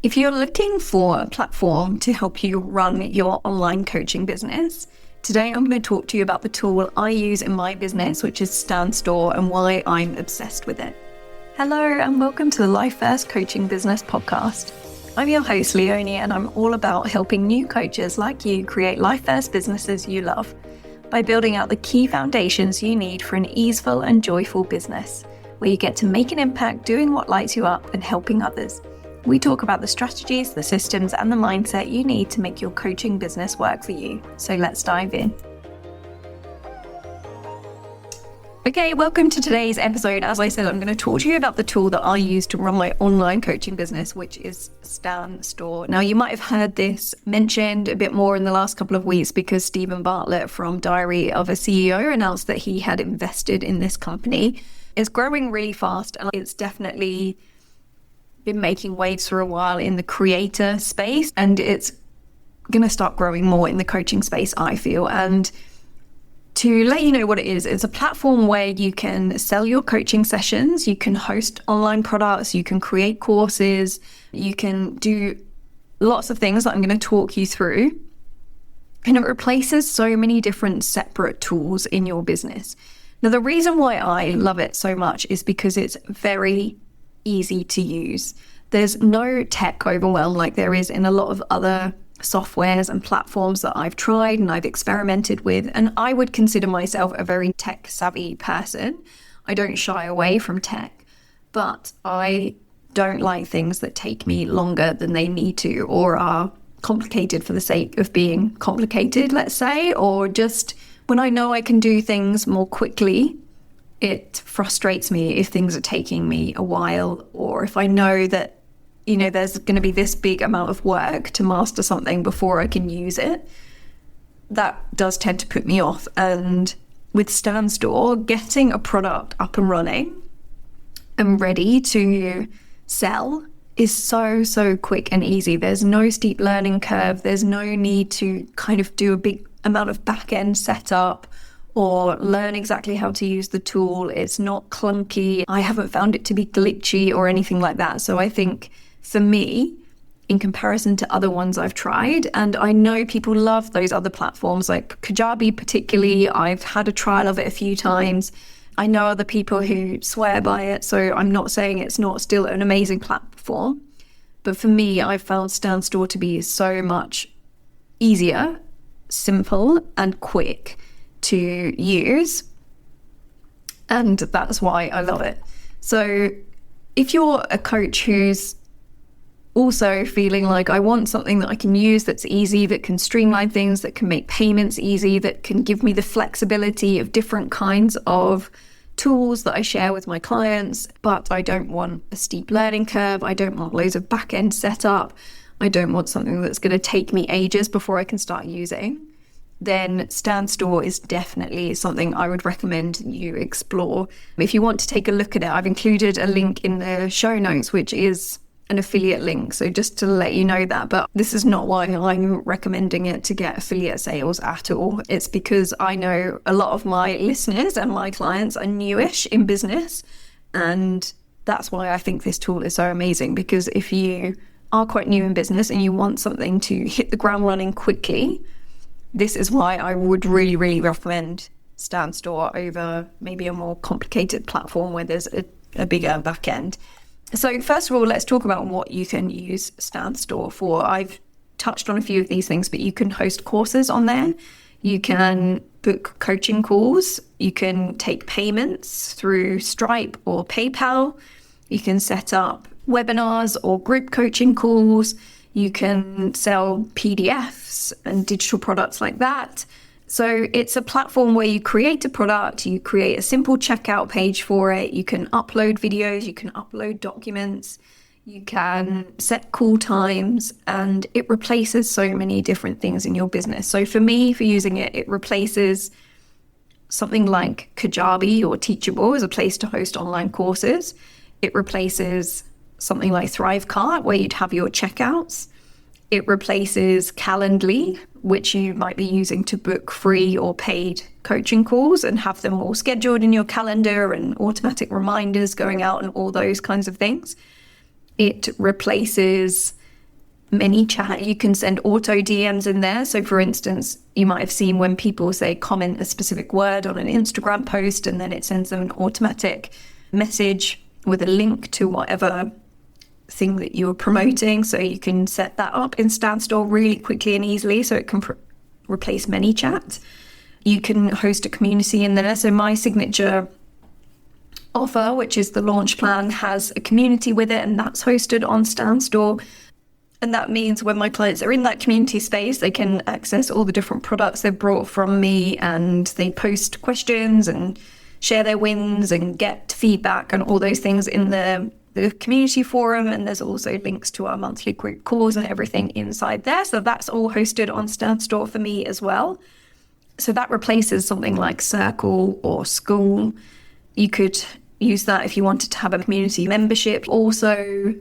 If you're looking for a platform to help you run your online coaching business, today I'm going to talk to you about the tool I use in my business, which is StanStore, and why I'm obsessed with it. Hello and welcome to the Life First Coaching Business Podcast. I'm your host, Leonie, and I'm all about helping new coaches like you create life first businesses you love by building out the key foundations you need for an easeful and joyful business, where you get to make an impact doing what lights you up and helping others. We talk about the strategies, the systems, and the mindset you need to make your coaching business work for you. So let's dive in. Okay, welcome to today's episode. As I said, I'm going to talk to you about the tool that I use to run my online coaching business, which is StanStore. Now, you might have heard this mentioned a bit more in the last couple of weeks because Stephen Bartlett from Diary of a CEO announced that he had invested in this company. It's growing really fast, and it's definitely been making waves for a while in the creator space, and it's going to start growing more in the coaching space, I feel. And to let you know what it is, it's a platform where you can sell your coaching sessions, you can host online products, you can create courses, you can do lots of things that I'm going to talk you through. And it replaces so many different separate tools in your business. Now, the reason why I love it so much is because it's very easy to use. There's no tech overwhelm like there is in a lot of other softwares and platforms that I've tried and I've experimented with. And I would consider myself a very tech savvy person. I don't shy away from tech, but I don't like things that take me longer than they need to, or are complicated for the sake of being complicated, let's say, or just when I know I can do things more quickly. It frustrates me if things are taking me a while, or if I know that, there's going to be this big amount of work to master something before I can use it. That does tend to put me off. And with StanStore, getting a product up and running and ready to sell is so quick and easy. There's no steep learning curve. There's no need to kind of do a big amount of backend setup or learn exactly how to use the tool. It's not clunky. I haven't found it to be glitchy or anything like that. So I think for me, in comparison to other ones I've tried, and I know people love those other platforms like Kajabi particularly, I've had a trial of it a few times. I know other people who swear by it, so I'm not saying it's not still an amazing platform. But for me, I've found StanStore to be so much easier, simple, and quick to use, and that's why I love it. So if you're a coach who's also feeling like, I want something that I can use that's easy, that can streamline things, that can make payments easy, that can give me the flexibility of different kinds of tools that I share with my clients, but I don't want a steep learning curve, I don't want loads of back-end setup, I don't want something that's going to take me ages before I can start using, then StanStore is definitely something I would recommend you explore. If you want to take a look at it, I've included a link in the show notes, which is an affiliate link. So just to let you know that, but this is not why I'm recommending it to get affiliate sales at all. It's because I know a lot of my listeners and my clients are newish in business. And that's why I think this tool is so amazing, because if you are quite new in business and you want something to hit the ground running quickly, this is why I would really recommend StanStore over maybe a more complicated platform where there's a bigger back end. So first of all, let's talk about what you can use StanStore for. I've touched on a few of these things, but you can host courses on there. You can book coaching calls. You can take payments through Stripe or PayPal. You can set up webinars or group coaching calls. You can sell PDFs and digital products like that. So it's a platform where you create a product, you create a simple checkout page for it, you can upload videos, you can upload documents, you can set call times, and it replaces so many different things in your business. So for me, for using it, it replaces something like Kajabi or Teachable as a place to host online courses. It replaces something like ThriveCart, where you'd have your checkouts. It replaces Calendly, which you might be using to book free or paid coaching calls and have them all scheduled in your calendar and automatic reminders going out and all those kinds of things. It replaces ManyChat, you can send auto DMs in there. So for instance, you might have seen when people say comment a specific word on an Instagram post, and then it sends them an automatic message with a link to whatever thing that you're promoting. So you can set that up in Standstore really quickly and easily, so it can replace ManyChat. You can host a community in there. So my signature offer, which is the launch plan, has a community with it, and that's hosted on Standstore. And that means when my clients are in that community space, they can access all the different products they've brought from me, and they post questions and share their wins and get feedback and all those things in the community forum. And there's also links to our monthly group calls and everything inside there. So that's all hosted on Standstore for me as well. So that replaces something like Circle or School. You could use that if you wanted to have a community membership. Also,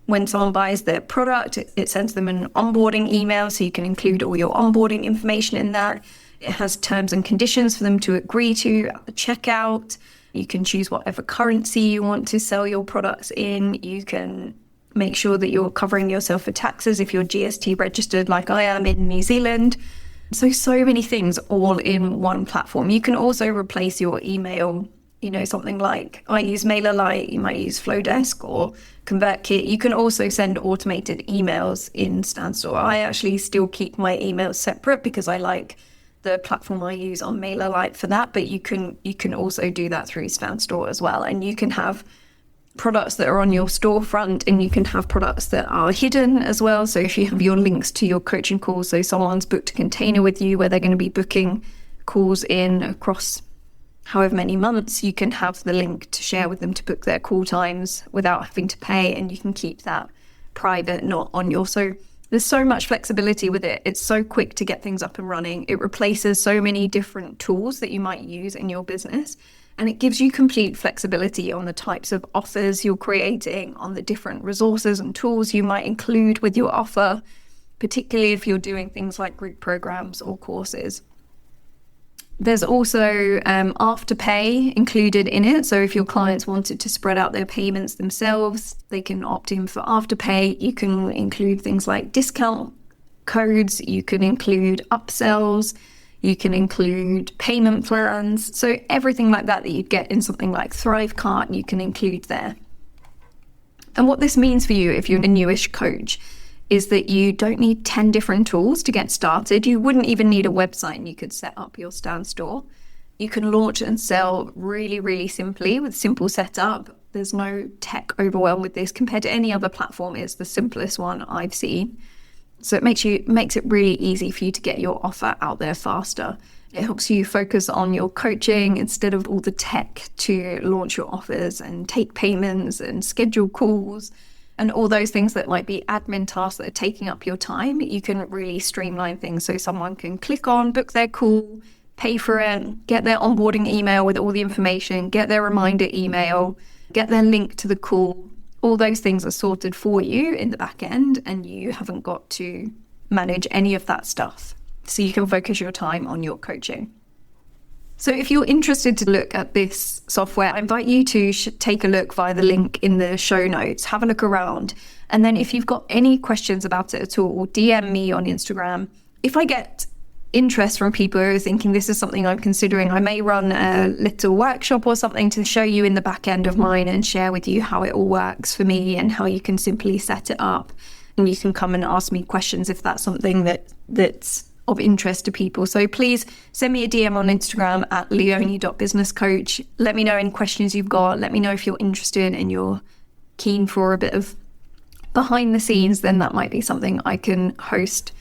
when someone buys their product, it sends them an onboarding email, so you can include all your onboarding information in that. It has terms and conditions for them to agree to at the checkout. You can choose whatever currency you want to sell your products in. You can make sure that you're covering yourself for taxes if you're GST registered like I am in New Zealand. So many things all in one platform. You can also replace your email, something like I use MailerLite, you might use Flowdesk or ConvertKit. You can also send automated emails in Standstore. I actually still keep my emails separate because I like the platform I use on MailerLite for that, but you can also do that through Standstore as well. And you can have products that are on your storefront, and you can have products that are hidden as well. So if you have your links to your coaching calls, so someone's booked a container with you where they're going to be booking calls in across however many months, you can have the link to share with them to book their call times without having to pay, and you can keep that private, not on your. So there's so much flexibility with it. It's so quick to get things up and running. It replaces so many different tools that you might use in your business, and it gives you complete flexibility on the types of offers you're creating, on the different resources and tools you might include with your offer, particularly if you're doing things like group programs or courses. There's also Afterpay included in it. So if your clients wanted to spread out their payments themselves, they can opt in for Afterpay. You can include things like discount codes. You can include upsells. You can include payment plans. So everything like that you'd get in something like ThriveCart, you can include there. And what this means for you if you're a newish coach is that you don't need 10 different tools to get started. You wouldn't even need a website, and you could set up your Standstore. You can launch and sell really, really simply with simple setup. There's no tech overwhelm with this compared to any other platform. It's the simplest one I've seen. So it makes it really easy for you to get your offer out there faster. It helps you focus on your coaching instead of all the tech to launch your offers and take payments and schedule calls and all those things that might be admin tasks that are taking up your time. You can really streamline things so someone can click on, book their call, pay for it, get their onboarding email with all the information, get their reminder email, get their link to the call. All those things are sorted for you in the back end, and you haven't got to manage any of that stuff. So you can focus your time on your coaching. So if you're interested to look at this software, I invite you to take a look via the link in the show notes, have a look around. And then if you've got any questions about it at all, DM me on Instagram. If I get interest from people who are thinking this is something I'm considering, I may run a little workshop or something to show you in the back end of mine and share with you how it all works for me and how you can simply set it up. And you can come and ask me questions if that's something that's of interest to people. So please send me a DM on Instagram at leonie.businesscoach. Let me know any questions you've got. Let me know if you're interested and you're keen for a bit of behind the scenes, then that might be something I can host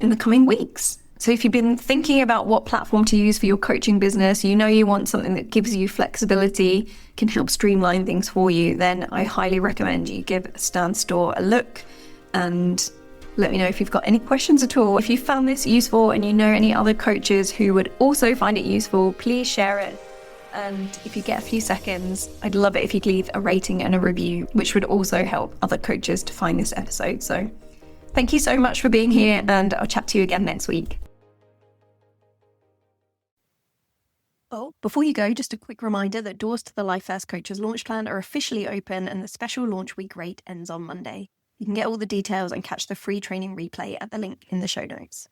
in the coming weeks. So if you've been thinking about what platform to use for your coaching business, you want something that gives you flexibility, can help streamline things for you, then I highly recommend you give Standstore a look and let me know if you've got any questions at all. If you found this useful and you know any other coaches who would also find it useful, please share it. And if you get a few seconds, I'd love it if you'd leave a rating and a review, which would also help other coaches to find this episode. So thank you so much for being here, and I'll chat to you again next week. Oh, before you go, just a quick reminder that doors to the Life First Coaches launch plan are officially open, and the special launch week rate ends on Monday. You can get all the details and catch the free training replay at the link in the show notes.